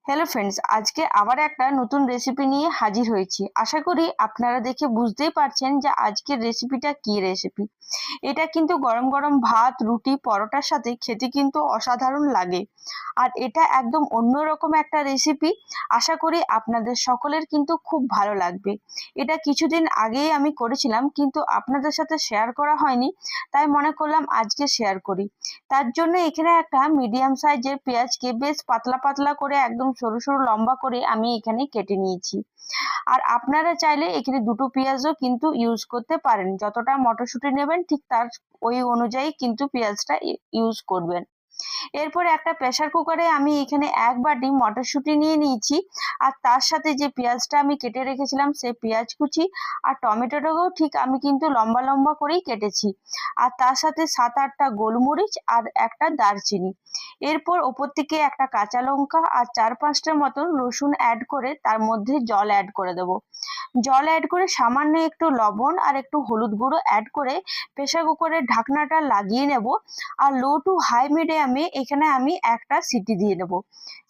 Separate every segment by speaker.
Speaker 1: Hello friends, আজকে আবার একটা নতুন রেসিপি নিয়ে হাজির হয়েছি। আশা করি আপনারা দেখে বুঝতেই পারছেন যে আজকের রেসিপিটা কি রেসিপি। এটা কিন্তু গরম গরম ভাত, রুটি, পরোটার সাথে খেতে কিন্তু অসাধারণ লাগে। আর এটা একদম অন্যরকম একটা রেসিপি। আশা করি আপনাদের সকলের কিন্তু খুব ভালো লাগবে। এটা কিছুদিন আগেই আমি করেছিলাম, কিন্তু আপনাদের সাথে শেয়ার করা হয়নি, তাই মনে করলাম আজকে শেয়ার করি। তার জন্য এখানে একটা মিডিয়াম সাইজের পেঁয়াজকে বেশ পাতলা পাতলা করে একদম সরু সরু লম্বা করে আমি এখানে কেটে নিয়েছি। আর আপনারা চাইলে এখানে দুটো পেঁয়াজও কিন্তু ইউজ করতে পারেন। যতটা মটরশুঁটি নেবেন ঠিক তার ওই অনুযায়ী কিন্তু পেঁয়াজটা ইউজ করবেন। এরপর একটা প্রেসার কুকারে আমি এখানে এক বাটি মটরশুঁটি নিয়ে নিয়েছি, আর তার সাথে যে পেঁয়াজটা আমি কেটে রেখেছিলাম সেই পেঁয়াজ কুচি আর টমেটোটাকেও ঠিক আমি কিন্তু লম্বা লম্বা করেই কেটেছি। আর তার সাথে 7-8টা গোলমরিচ আর একটা দারচিনি। এরপর ওপর থেকে একটা কাঁচা লঙ্কা আর 4-5টার মতন রসুন অ্যাড করে তার মধ্যে জল অ্যাড করে দেবো। জল অ্যাড করে সামান্য একটু লবণ আর একটু হলুদ গুঁড়ো অ্যাড করে প্রেসার কুকারের ঢাকনাটা লাগিয়ে নেব। আর লো টু হাই মিডিয়ামে এখানে আমি একটা সিটি দিয়ে নেব।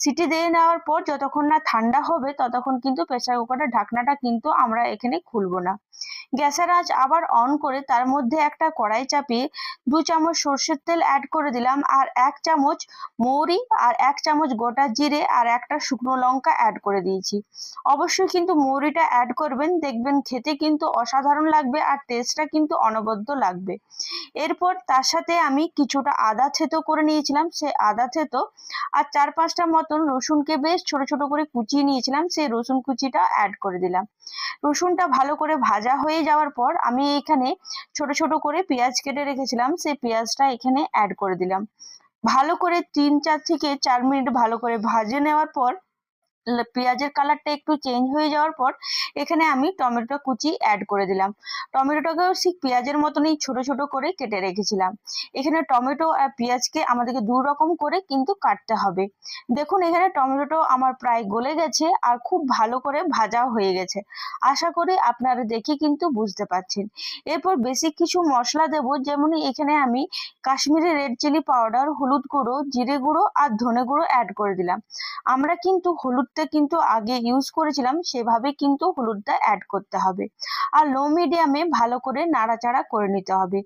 Speaker 1: সিটি দিয়ে নেওয়ার পর যতক্ষণ না ঠান্ডা হবে ততক্ষণ কিন্তু প্রেসার কুকারের ঢাকনাটা কিন্তু আমরা এখানে খুলবো না। গ্যাসের আঁচ আবার অন করে তার মধ্যে একটা কড়াই চাপিয়ে 2 চামচ সর্ষের তেল অ্যাড করে দিলাম, আর 1 চামচ মৌরি আর 1 চামচ গোটা জিরে আর একটা শুকনো লঙ্কা অ্যাড করে দিয়েছি। অবশ্যই কিন্তু মৌরিটা অ্যাড করবেন, দেখবেন খেতে কিন্তু অসাধারণ লাগবে আর টেস্টটা কিন্তু অনবদ্য লাগবে। এরপর তার সাথে আমি কিছুটা আদা থেতো করে নিয়েছিলাম, সেই আদা থেতো আর 4-5টা মতন রসুনকে বেশ ছোট ছোট করে কুচিয়ে নিয়েছিলাম, সেই রসুন কুচিটা অ্যাড করে দিলাম। রসুনটা ভালো করে ভাজা হয়ে যাওয়ার পর আমি এখানে ছোট ছোট করে পেঁয়াজ কেটে রেখেছিলাম, সেই পেঁয়াজটা এখানে অ্যাড করে দিলাম। ভালো করে 3-4 থেকে 4 মিনিট ভালো করে ভাজে নেওয়ার পর পেঁয়াজের কালারটা একটু চেঞ্জ হয়ে যাওয়ার পর এখানে আমি টমেটো কুচি অ্যাড করে দিলাম। টমেটোটাকেও ঠিক পেঁয়াজের মতনই ছোট ছোট করে কেটে রেখেছিলাম। এখানে টমেটো আর পেঁয়াজকে আমাদেরকে দু রকম করে কিন্তু কাটতে হবে। দেখুন এখানে টমেটোটাও আমার প্রায় গলে গেছে আর খুব ভালো করে ভাজাও হয়ে গেছে। আশা করি আপনারা দেখে কিন্তু বুঝতে পারছেন। এরপর বেসিক কিছু মশলা দেব, যেমন এখানে আমি কাশ্মীরি রেড চিলি পাউডার, হলুদ গুঁড়ো, জিরে গুঁড়ো আর ধনে গুঁড়ো অ্যাড করে দিলাম। আমরা কিন্তু হলুদটা কিন্তু আগে ইউজ করেছিলাম, সেভাবে কিন্তু হলুদটা অ্যাড করতে হবে। আর লো মিডিয়ামে ভালো করে নাড়াচাড়া করে নিতে হবে।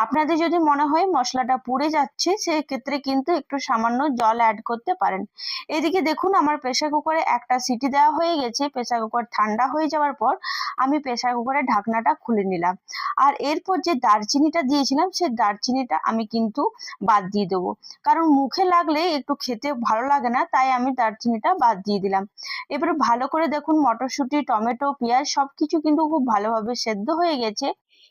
Speaker 1: আপনাদের যদি মনে হয় মশলাটা পুড়ে যাচ্ছে, সেক্ষেত্রে কিন্তু একটু সামান্য জল অ্যাড করতে পারেন। এদিকে দেখুন আমার প্রেসার কুকারে একটা সিটি দেওয়া হয়ে গেছে। প্রেসার কুকার ঠান্ডা হয়ে যাওয়ার পর আমি প্রেসার কুকারের ঢাকনাটা খুলে নিলাম। আর এরপর যে দারচিনিটা দিয়েছিলাম সেই দারচিনিটা আমি কিন্তু বাদ দিয়ে দেবো, কারণ মুখে লাগলে একটু খেতে ভালো লাগে না, তাই আমি দারচিনিটা বাদ দিয়ে দিলাম। এবারে ভালো করে দেখুন মটরশুঁটি, টমেটো, পেঁয়াজ সবকিছু কিন্তু খুব ভালোভাবে সেদ্ধ হয়ে গেছে।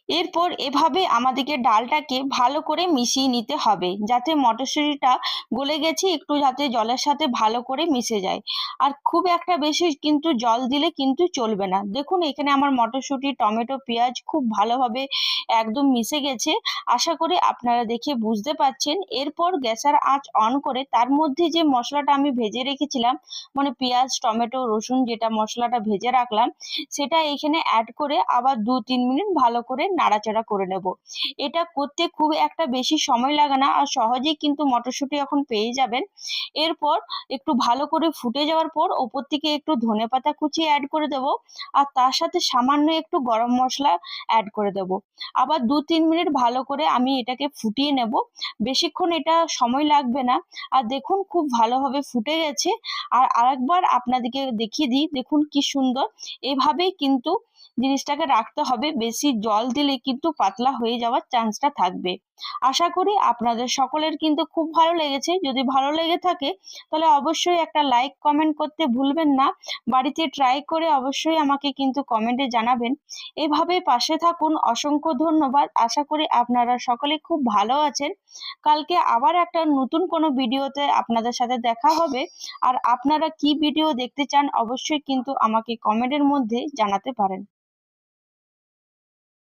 Speaker 1: এরপর এভাবে আমাদেরকে ডালটাকে ভালো করে মিশিয়ে নিতে হবে, যাতে মটরশুঁটিটা গলে গেছে একটু, যাতে জলের সাথে ভালো করে মিশে যায়। আর খুব একটা বেশি কিন্তু জল দিলে কিন্তু চলবে না। দেখুন এখানে আমার মটরশুঁটি, টমেটো, পেঁয়াজ খুব ভালোভাবে একদম মিশে গেছে। আশা করি আপনারা দেখে বুঝতে পারছেন। এরপর গ্যাসের আঁচ অন করে তার মধ্যে যে মশলাটা আমি ভেজে রেখেছিলাম, মানে পেঁয়াজ, টমেটো, রসুন যেটা মশলাটা ভেজে রাখলাম, সেটা এখানে অ্যাড করে আবার 2-3 মিনিট ভালো করে নাড়াচাড়া করে নেব। এটা করতে খুব একটা বেশি সময় লাগে না, আর সহজেই কিন্তু মটরশুঁটি এখন পেয়ে যাবেন। এরপর একটু ভালো করে ফুটে যাওয়ার পর ওপর থেকে একটু ধনেপাতা কুচি অ্যাড করে দেব, আর তার সাথে সামান্য একটু গরম মশলা অ্যাড করে দেব। আবার 2-3 মিনিট ভালো করে আমি এটাকে ফুটিয়ে নেব। বেশিক্ষণ এটা সময় লাগবে না। আর দেখুন খুব ভালোভাবে ফুটে গেছে। আর আরেকবার আপনাদেরকে দেখিয়ে দিই, দেখুন কি সুন্দর। এভাবেই কিন্তু জিনিসটাকে রাখতে হবে, বেশি জল দিলে কিন্তু পাতলা হয়ে যাওয়ার চান্সটা থাকবে। আশা করি আপনাদের সকলের কিন্তু খুব ভালো লেগেছে। যদি ভালো লেগে থাকে তাহলে অবশ্যই একটা লাইক কমেন্ট করতে ভুলবেন না। বাড়িতে ট্রাই করে অবশ্যই আমাকে কিন্তু কমেন্টে জানাবেন। এভাবে পাশে থাকুন। অসংখ্য ধন্যবাদ। আশা করি আপনারা সকলে খুব ভালো আছেন। কালকে আবার একটা নতুন কোনো ভিডিওতে আপনাদের সাথে দেখা হবে। আর আপনারা কি ভিডিও দেখতে চান অবশ্যই কিন্তু আমাকে কমেন্টের মধ্যে জানাতে পারেন।